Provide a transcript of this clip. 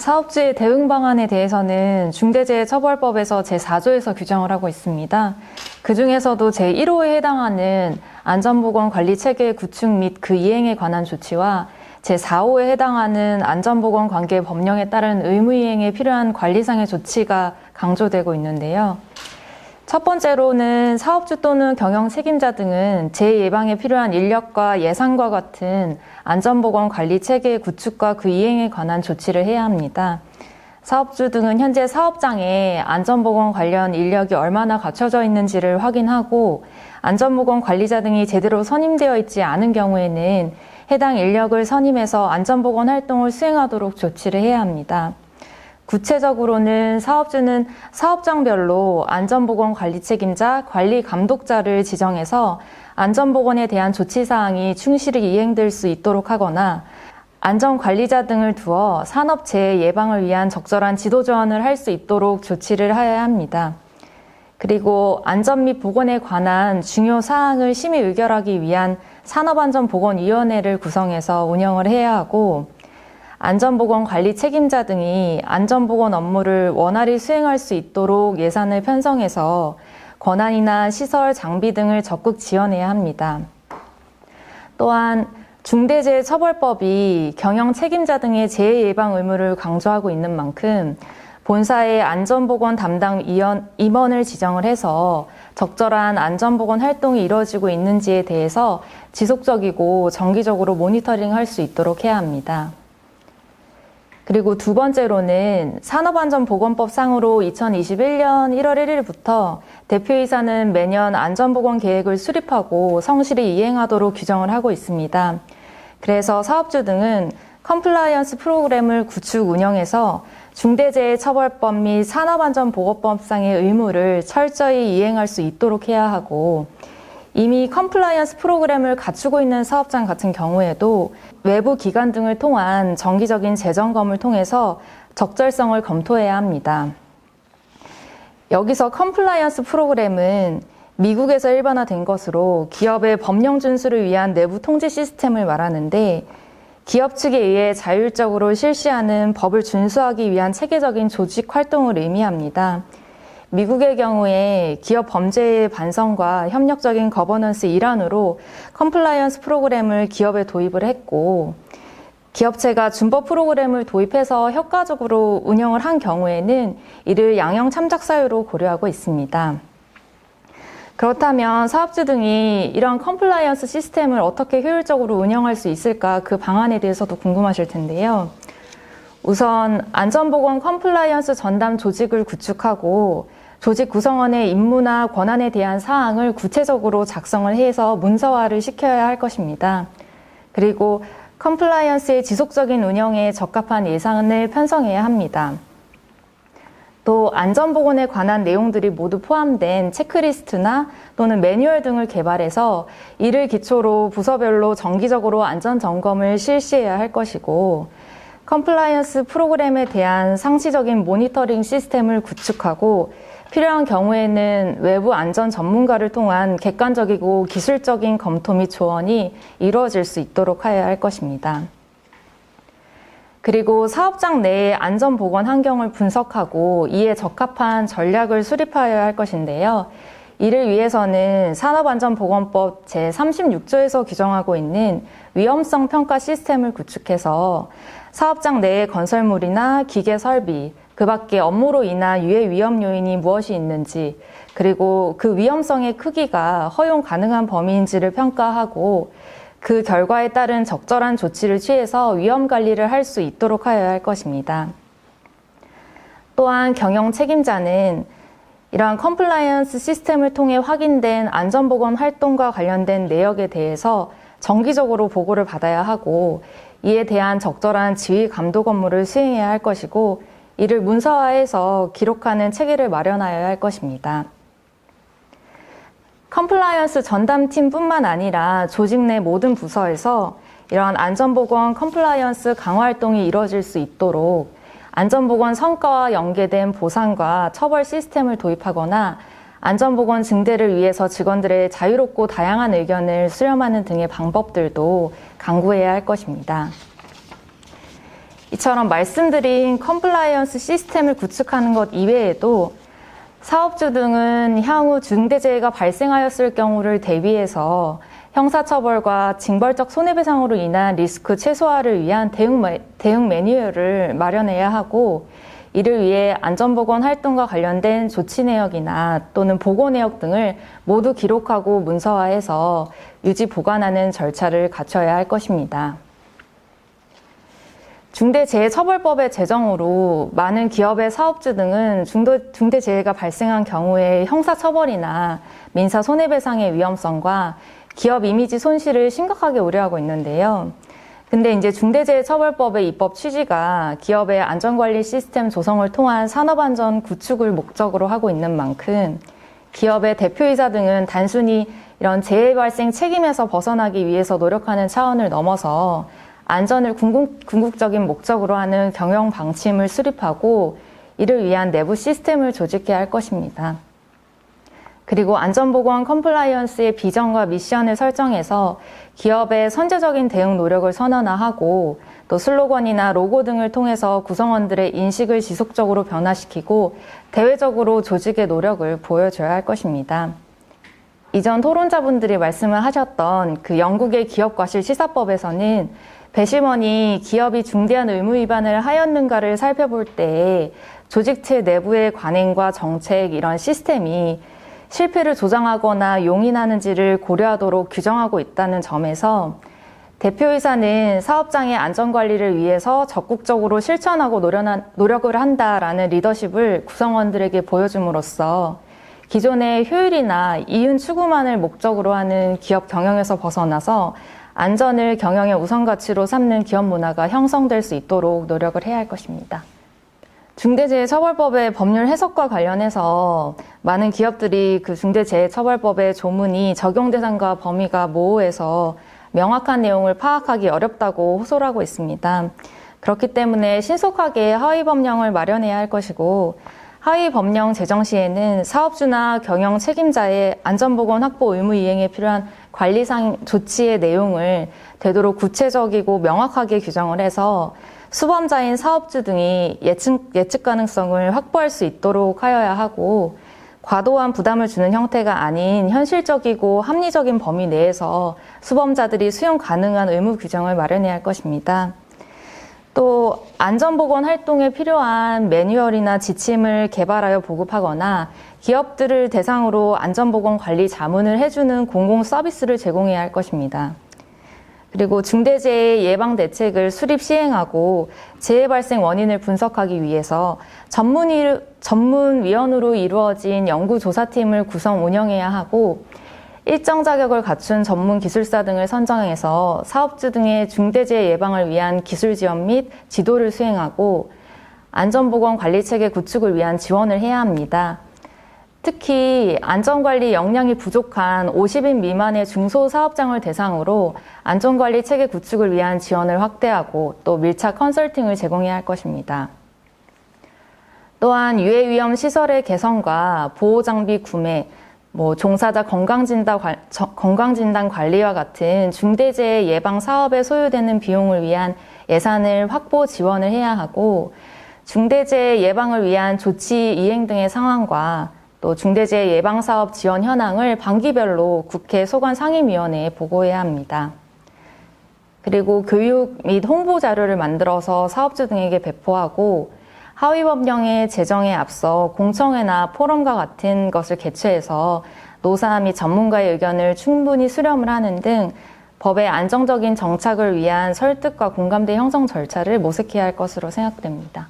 사업주의 대응 방안에 대해서는 중대재해처벌법에서 제4조에서 규정을 하고 있습니다. 그 중에서도 제1호에 해당하는 안전보건관리체계 구축 및 그 이행에 관한 조치와 제4호에 해당하는 안전보건관계 법령에 따른 의무이행에 필요한 관리상의 조치가 강조되고 있는데요. 첫 번째로는 사업주 또는 경영 책임자 등은 재해 예방에 필요한 인력과 예산과 같은 안전보건 관리 체계의 구축과 그 이행에 관한 조치를 해야 합니다. 사업주 등은 현재 사업장에 안전보건 관련 인력이 얼마나 갖춰져 있는지를 확인하고 안전보건 관리자 등이 제대로 선임되어 있지 않은 경우에는 해당 인력을 선임해서 안전보건 활동을 수행하도록 조치를 해야 합니다. 구체적으로는 사업주는 사업장별로 안전보건 관리 책임자, 관리 감독자를 지정해서 안전보건에 대한 조치사항이 충실히 이행될 수 있도록 하거나 안전관리자 등을 두어 산업재해 예방을 위한 적절한 지도 조언을 할 수 있도록 조치를 해야 합니다. 그리고 안전 및 보건에 관한 중요 사항을 심의 의결하기 위한 산업안전보건위원회를 구성해서 운영을 해야 하고 안전보건 관리 책임자 등이 안전보건 업무를 원활히 수행할 수 있도록 예산을 편성해서 권한이나 시설, 장비 등을 적극 지원해야 합니다. 또한 중대재해처벌법이 경영 책임자 등의 재해 예방 의무를 강조하고 있는 만큼 본사의 안전보건 담당 임원을 지정을 해서 적절한 안전보건 활동이 이루어지고 있는지에 대해서 지속적이고 정기적으로 모니터링할 수 있도록 해야 합니다. 그리고 두 번째로는 산업안전보건법상으로 2021년 1월 1일부터 대표이사는 매년 안전보건 계획을 수립하고 성실히 이행하도록 규정을 하고 있습니다. 그래서 사업주 등은 컴플라이언스 프로그램을 구축 운영해서 중대재해처벌법 및 산업안전보건법상의 의무를 철저히 이행할 수 있도록 해야 하고 이미 컴플라이언스 프로그램을 갖추고 있는 사업장 같은 경우에도 외부 기관 등을 통한 정기적인 재점검을 통해서 적절성을 검토해야 합니다. 여기서 컴플라이언스 프로그램은 미국에서 일반화된 것으로 기업의 법령 준수를 위한 내부 통제 시스템을 말하는데 기업 측에 의해 자율적으로 실시하는 법을 준수하기 위한 체계적인 조직 활동을 의미합니다. 미국의 경우에 기업 범죄의 반성과 협력적인 거버넌스 일환으로 컴플라이언스 프로그램을 기업에 도입을 했고 기업체가 준법 프로그램을 도입해서 효과적으로 운영을 한 경우에는 이를 양형 참작 사유로 고려하고 있습니다. 그렇다면 사업주 등이 이런 컴플라이언스 시스템을 어떻게 효율적으로 운영할 수 있을까 그 방안에 대해서도 궁금하실 텐데요. 우선 안전보건 컴플라이언스 전담 조직을 구축하고 조직 구성원의 임무나 권한에 대한 사항을 구체적으로 작성을 해서 문서화를 시켜야 할 것입니다. 그리고 컴플라이언스의 지속적인 운영에 적합한 예산을 편성해야 합니다. 또 안전보건에 관한 내용들이 모두 포함된 체크리스트나 또는 매뉴얼 등을 개발해서 이를 기초로 부서별로 정기적으로 안전점검을 실시해야 할 것이고 컴플라이언스 프로그램에 대한 상시적인 모니터링 시스템을 구축하고 필요한 경우에는 외부 안전 전문가를 통한 객관적이고 기술적인 검토 및 조언이 이루어질 수 있도록 하여야 할 것입니다. 그리고 사업장 내의 안전보건 환경을 분석하고 이에 적합한 전략을 수립하여야 할 것인데요. 이를 위해서는 산업안전보건법 제36조에서 규정하고 있는 위험성 평가 시스템을 구축해서 사업장 내의 건설물이나 기계 설비, 그 밖에 업무로 인한 유해 위험 요인이 무엇이 있는지, 그리고 그 위험성의 크기가 허용 가능한 범위인지를 평가하고 그 결과에 따른 적절한 조치를 취해서 위험 관리를 할 수 있도록 하여야 할 것입니다. 또한 경영 책임자는 이러한 컴플라이언스 시스템을 통해 확인된 안전보건 활동과 관련된 내역에 대해서 정기적으로 보고를 받아야 하고 이에 대한 적절한 지휘 감독 업무를 수행해야 할 것이고 이를 문서화해서 기록하는 체계를 마련하여야 할 것입니다. 컴플라이언스 전담팀뿐만 아니라 조직 내 모든 부서에서 이러한 안전보건 컴플라이언스 강화 활동이 이루어질 수 있도록 안전보건 성과와 연계된 보상과 처벌 시스템을 도입하거나 안전보건 증대를 위해서 직원들의 자유롭고 다양한 의견을 수렴하는 등의 방법들도 강구해야 할 것입니다. 이처럼 말씀드린 컴플라이언스 시스템을 구축하는 것 이외에도 사업주 등은 향후 중대재해가 발생하였을 경우를 대비해서 형사처벌과 징벌적 손해배상으로 인한 리스크 최소화를 위한 대응 매뉴얼을 마련해야 하고, 이를 위해 안전보건 활동과 관련된 조치 내역이나 또는 보고 내역 등을 모두 기록하고 문서화해서 유지 보관하는 절차를 갖춰야 할 것입니다. 중대재해처벌법의 제정으로 많은 기업의 사업주 등은 중대재해가 발생한 경우에 형사처벌이나 민사손해배상의 위험성과 기업 이미지 손실을 심각하게 우려하고 있는데요. 근데 이제 중대재해처벌법의 입법 취지가 기업의 안전관리 시스템 조성을 통한 산업안전 구축을 목적으로 하고 있는 만큼 기업의 대표이사 등은 단순히 이런 재해 발생 책임에서 벗어나기 위해서 노력하는 차원을 넘어서 안전을 궁극적인 목적으로 하는 경영 방침을 수립하고 이를 위한 내부 시스템을 조직해야 할 것입니다. 그리고 안전보건 컴플라이언스의 비전과 미션을 설정해서 기업의 선제적인 대응 노력을 선언화하고 또 슬로건이나 로고 등을 통해서 구성원들의 인식을 지속적으로 변화시키고 대외적으로 조직의 노력을 보여줘야 할 것입니다. 이전 토론자분들이 말씀을 하셨던 그 영국의 기업과실시사법에서는 배심원이 기업이 중대한 의무 위반을 하였는가를 살펴볼 때 조직체 내부의 관행과 정책 이런 시스템이 실패를 조장하거나 용인하는지를 고려하도록 규정하고 있다는 점에서 대표이사는 사업장의 안전관리를 위해서 적극적으로 실천하고 노력을 한다라는 리더십을 구성원들에게 보여줌으로써 기존의 효율이나 이윤 추구만을 목적으로 하는 기업 경영에서 벗어나서 안전을 경영의 우선 가치로 삼는 기업 문화가 형성될 수 있도록 노력을 해야 할 것입니다. 중대재해처벌법의 법률 해석과 관련해서 많은 기업들이 그 중대재해처벌법의 조문이 적용 대상과 범위가 모호해서 명확한 내용을 파악하기 어렵다고 호소를 하고 있습니다. 그렇기 때문에 신속하게 하위 법령을 마련해야 할 것이고, 하위 법령 제정 시에는 사업주나 경영 책임자의 안전보건 확보 의무 이행에 필요한 관리상 조치의 내용을 되도록 구체적이고 명확하게 규정을 해서 수범자인 사업주 등이 예측 가능성을 확보할 수 있도록 하여야 하고, 과도한 부담을 주는 형태가 아닌 현실적이고 합리적인 범위 내에서 수범자들이 수용 가능한 의무 규정을 마련해야 할 것입니다. 또 안전보건 활동에 필요한 매뉴얼이나 지침을 개발하여 보급하거나 기업들을 대상으로 안전보건 관리 자문을 해주는 공공 서비스를 제공해야 할 것입니다. 그리고 중대재해 예방 대책을 수립 시행하고 재해 발생 원인을 분석하기 위해서 전문위원으로 이루어진 연구조사팀을 구성 운영해야 하고, 일정 자격을 갖춘 전문 기술사 등을 선정해서 사업주 등의 중대재해 예방을 위한 기술 지원 및 지도를 수행하고 안전보건 관리체계 구축을 위한 지원을 해야 합니다. 특히 안전관리 역량이 부족한 50인 미만의 중소사업장을 대상으로 안전관리 체계 구축을 위한 지원을 확대하고 또 밀착 컨설팅을 제공해야 할 것입니다. 또한 유해위험 시설의 개선과 보호장비 구매, 종사자 건강진단 관리와 같은 중대재해 예방 사업에 소요되는 비용을 위한 예산을 확보 지원을 해야 하고, 중대재해 예방을 위한 조치 이행 등의 상황과 또 중대재해 예방사업 지원 현황을 반기별로 국회 소관상임위원회에 보고해야 합니다. 그리고 교육 및 홍보 자료를 만들어서 사업주 등에게 배포하고, 하위법령의 제정에 앞서 공청회나 포럼과 같은 것을 개최해서 노사 및 전문가의 의견을 충분히 수렴을 하는 등 법의 안정적인 정착을 위한 설득과 공감대 형성 절차를 모색해야 할 것으로 생각됩니다.